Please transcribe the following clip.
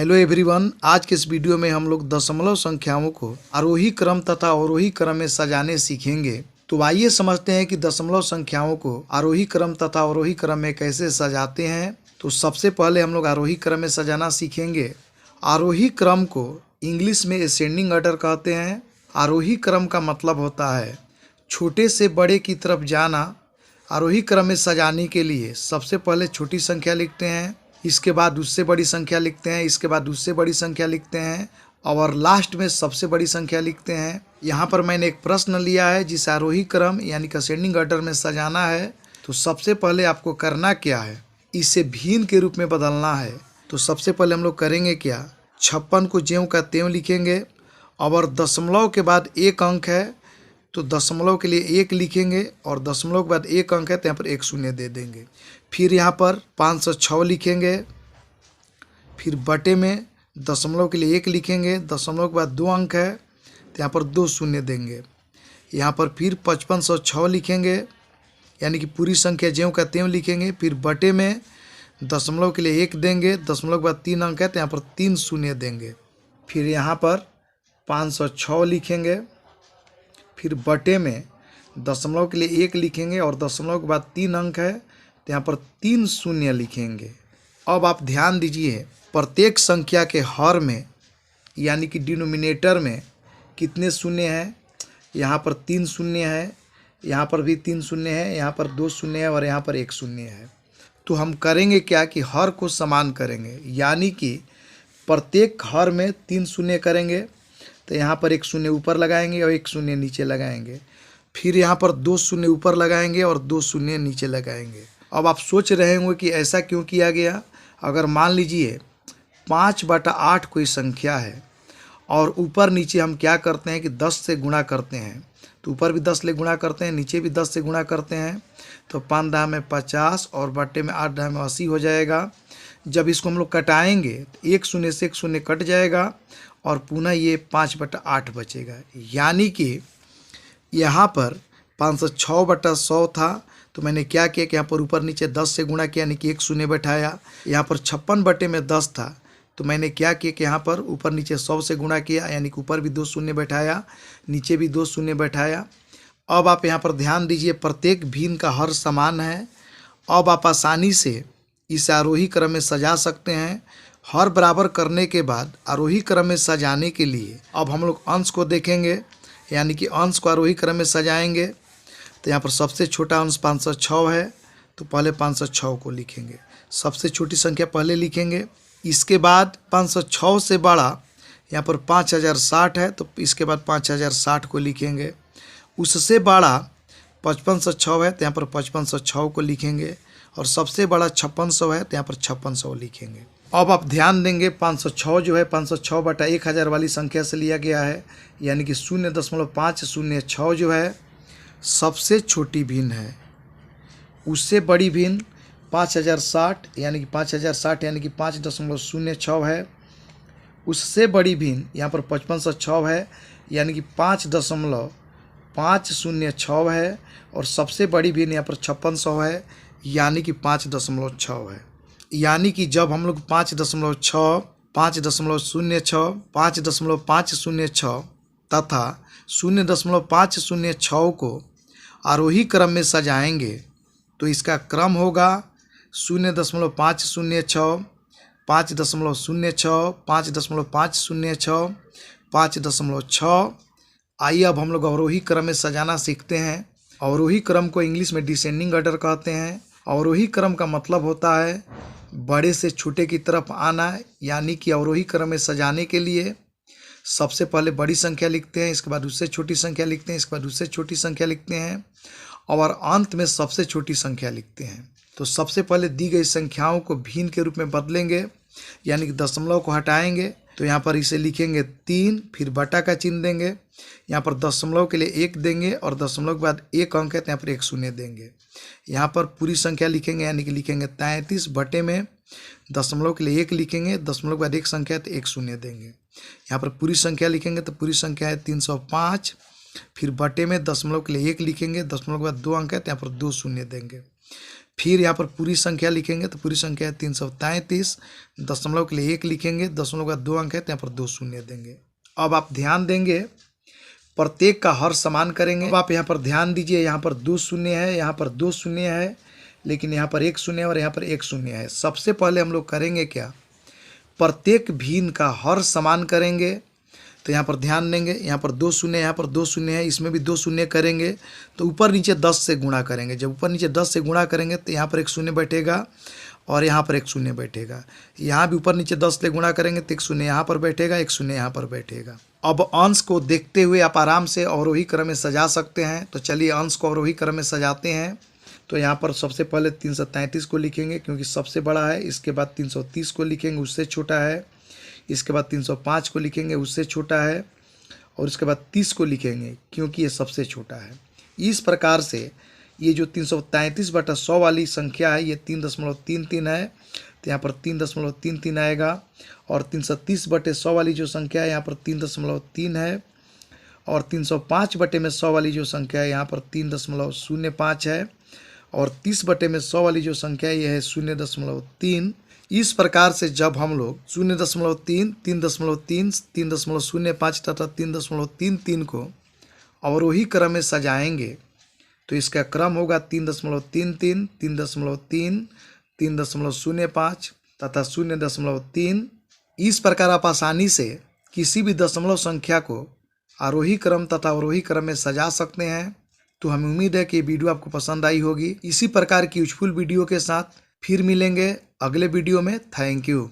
Hello everyone, आज के इस वीडियो में हम लोग दशमलव संख्याओं को आरोही क्रम तथा अवरोही क्रम में सजाने सीखेंगे। तो आइए समझते हैं कि दशमलव संख्याओं को आरोही क्रम तथा अवरोही क्रम में कैसे सजाते हैं। तो सबसे पहले हम लोग आरोही क्रम में सजाना सीखेंगे। आरोही क्रम को इंग्लिश में असेंडिंग ऑर्डर कहते हैं। आरोही क्रम का मतलब होता है छोटे से बड़े की तरफ जाना। आरोही क्रम में सजाने के लिए सबसे पहले छोटी संख्या लिखते हैं, इसके बाद उससे बड़ी संख्या लिखते हैं, इसके बाद उससे बड़ी संख्या लिखते हैं और लास्ट में सबसे बड़ी संख्या लिखते हैं। यहाँ पर मैंने एक प्रश्न लिया है जिसे आरोही क्रम यानी कि असेंडिंग ऑर्डर में सजाना है। तो सबसे पहले आपको करना क्या है, इसे भिन्न के रूप में बदलना है। तो सबसे पहले हम लोग करेंगे क्या, 56 को ज्यों का त्यों लिखेंगे और दशमलव के बाद एक अंक है तो दशमलव के लिए 1 लिखेंगे और दशमलव के बाद एक अंक है तो यहाँ पर 1 शून्य दे देंगे। फिर यहाँ पर 506 लिखेंगे, फिर बटे में दशमलव के लिए 1 लिखेंगे, दशमलव के बाद 2 अंक है तो यहाँ पर 2 शून्य देंगे। यहाँ पर फिर 5506 लिखेंगे यानी कि पूरी संख्या ज्यों का त्यों लिखेंगे, फिर बटे में दशमलव के लिए 1 देंगे, दशमलव के बाद 3 अंक है तो यहाँ पर 3 शून्य देंगे। फिर यहाँ पर 506 लिखेंगे, फिर बटे में दशमलव के लिए 1 लिखेंगे और दशमलव के बाद 3 अंक है तो यहाँ पर 3 शून्य लिखेंगे। अब आप ध्यान दीजिए, प्रत्येक संख्या के हर में यानी कि डिनोमिनेटर में कितने शून्य हैं। यहाँ पर 3 शून्य है, यहाँ पर भी 3 शून्य है, यहाँ पर 2 शून्य है और यहाँ पर 1 शून्य है। तो हम करेंगे क्या कि हर को समान करेंगे, यानी कि प्रत्येक हर में 3 शून्य करेंगे तो यहाँ पर 1 शून्य ऊपर लगाएंगे और 1 शून्य नीचे लगाएंगे। फिर यहाँ पर 2 शून्य ऊपर लगाएंगे और 2 शून्य नीचे लगाएंगे। अब आप सोच रहे होंगे कि ऐसा क्यों किया गया। अगर मान लीजिए 5/8 कोई संख्या है और ऊपर नीचे हम क्या करते हैं कि 10 से गुणा करते हैं, तो ऊपर भी 10 से गुणा करते हैं, नीचे भी 10 से गुणा करते हैं, तो 5 दाम में 50 और बट्टे में 8 दाम में 80 हो जाएगा। जब इसको हम लोग कटाएंगे तो 1 शून्य से 1 शून्य कट जाएगा और पुनः ये 5/8 बचेगा। यानी कि यहाँ पर 506/100 था तो मैंने क्या किया कि यहाँ पर ऊपर नीचे 10 से गुणा किया यानी कि 1 शून्य बैठाया। यहाँ पर 56/10 था तो मैंने क्या किया कि यहाँ पर ऊपर नीचे 100 से गुणा किया यानी कि ऊपर भी 2 शून्य बैठाया, नीचे भी 2 शून्य बैठाया। अब आप यहाँ पर ध्यान दीजिए, प्रत्येक भिन्न का हर समान है। अब आप आसानी से इस आरोही क्रम में सजा सकते हैं। हर बराबर करने के बाद आरोही क्रम में सजाने के लिए अब हम लोग अंश को देखेंगे, यानी कि अंश को आरोही क्रम में सजाएंगे। तो यहाँ पर सबसे छोटा अंश 506 है तो पहले 506 को लिखेंगे, सबसे छोटी संख्या पहले लिखेंगे। इसके बाद 506 से बड़ा यहाँ पर 5060 है तो इसके बाद 5060 को लिखेंगे। उससे बड़ा 5506 है तो यहाँ पर 5506 को लिखेंगे और सबसे बड़ा 5600 है तो यहाँ पर 5600 लिखेंगे। अब आप ध्यान देंगे 506 जो है 506/1000 वाली संख्या से लिया गया है, यानी कि 0.506 जो है सबसे छोटी भिन्न है। उससे बड़ी भिन्न 5060 यानी कि 5060 यानी कि 5.06 है। उससे बड़ी भिन्न यहाँ पर 5506 है यानी कि 5.506 है और सबसे बड़ी भिन्न यहाँ पर 5600 है यानी कि 5.6 है। यानी कि जब हम लोग 5.6, 5.06, 5.506 तथा 0.506 को आरोही क्रम में सजाएंगे तो इसका क्रम होगा 0.506, 5.06, 5.506, 5.6। आइए अब हम लोग अवरोही क्रम में सजाना सीखते हैं। अवरोही क्रम को इंग्लिश में डिसेंडिंग ऑर्डर कहते हैं। अवरोही क्रम का मतलब होता है बड़े से छोटे की तरफ आना, यानी कि अवरोही क्रम में सजाने के लिए सबसे पहले बड़ी संख्या लिखते हैं, इसके बाद उससे छोटी संख्या लिखते हैं, इसके बाद उससे छोटी संख्या लिखते हैं और अंत में सबसे छोटी संख्या लिखते हैं। तो सबसे पहले दी गई संख्याओं को भिन्न के रूप में बदलेंगे, यानी कि दशमलव को हटाएंगे तो यहाँ पर इसे लिखेंगे 3, फिर बटा का चिन्ह देंगे, यहाँ पर दशमलव के लिए 1 देंगे और दशमलव के बाद एक अंक है तो यहाँ पर 1 शून्य देंगे। यहाँ पर पूरी संख्या लिखेंगे यानी कि लिखेंगे 33, बटे में दशमलव के लिए 1 लिखेंगे, दशमलव के बाद एक संख्या है तो 1 शून्य देंगे। यहाँ पर पूरी संख्या लिखेंगे तो पूरी संख्या है 305, फिर बटे में दशमलव के लिए 1 लिखेंगे, दशमलव के बाद 2 अंक है तो यहाँ पर 2 शून्य देंगे। फिर यहाँ पर पूरी संख्या लिखेंगे तो पूरी संख्या है 333। दशमलव के लिए 1 लिखेंगे, दशमलव का 2 अंक है तो यहाँ पर 2 शून्य देंगे। अब आप ध्यान देंगे प्रत्येक का हर समान करेंगे। अब आप यहाँ पर ध्यान दीजिए, यहाँ पर 2 शून्य है, यहाँ पर 2 शून्य है, लेकिन यहाँ पर 1 शून्य है और यहाँ पर 1 शून्य है। सबसे पहले हम लोग करेंगे क्या, प्रत्येक भिन्न का हर समान करेंगे। तो यहाँ पर ध्यान देंगे, यहाँ पर 2 शून्य, यहाँ पर 2 शून्य है, इसमें भी 2 शून्य करेंगे तो ऊपर नीचे 10 से गुणा करेंगे। जब ऊपर नीचे 10 से गुणा करेंगे तो यहाँ पर 1 शून्य बैठेगा और यहाँ पर 1 शून्य बैठेगा। यहाँ भी ऊपर नीचे 10 से गुणा करेंगे तो 1 शून्य यहाँ पर बैठेगा, 1 शून्य यहाँ पर बैठेगा। अब अंश को देखते हुए आप आराम से अवरोही क्रम में सजा सकते हैं। तो चलिए अंश को अवरोही क्रम में सजाते हैं। तो यहाँ पर सबसे पहले 333 को लिखेंगे क्योंकि सबसे बड़ा है, इसके बाद 330 को लिखेंगे, उससे छोटा है, इसके बाद 305 को लिखेंगे, उससे छोटा है, और इसके बाद 30 को लिखेंगे क्योंकि ये सबसे छोटा है। इस प्रकार से ये जो 333/100 वाली संख्या है ये 3.33 है, तो यहाँ पर 3.33 आएगा। और 330/100 वाली जो संख्या है यहाँ पर 3.3 है, और 305/100 वाली जो संख्या है यहाँ पर 3.05 है, और 30/100 वाली जो संख्या है यह है 0.3। इस प्रकार से जब हम लोग 0.3, 3.3, 3.05 तथा 3.33 को अवरोही क्रम में सजाएंगे तो इसका क्रम होगा 3.33, 3.3, 3.05 तथा 0.3। इस प्रकार आप आसानी से किसी भी दशमलव संख्या को आरोही क्रम तथा अवरोही क्रम में सजा सकते हैं। तो हमें उम्मीद है कि ये वीडियो आपको पसंद आई होगी। इसी प्रकार की यूजफुल वीडियो के साथ फिर मिलेंगे अगले वीडियो में। Thank you.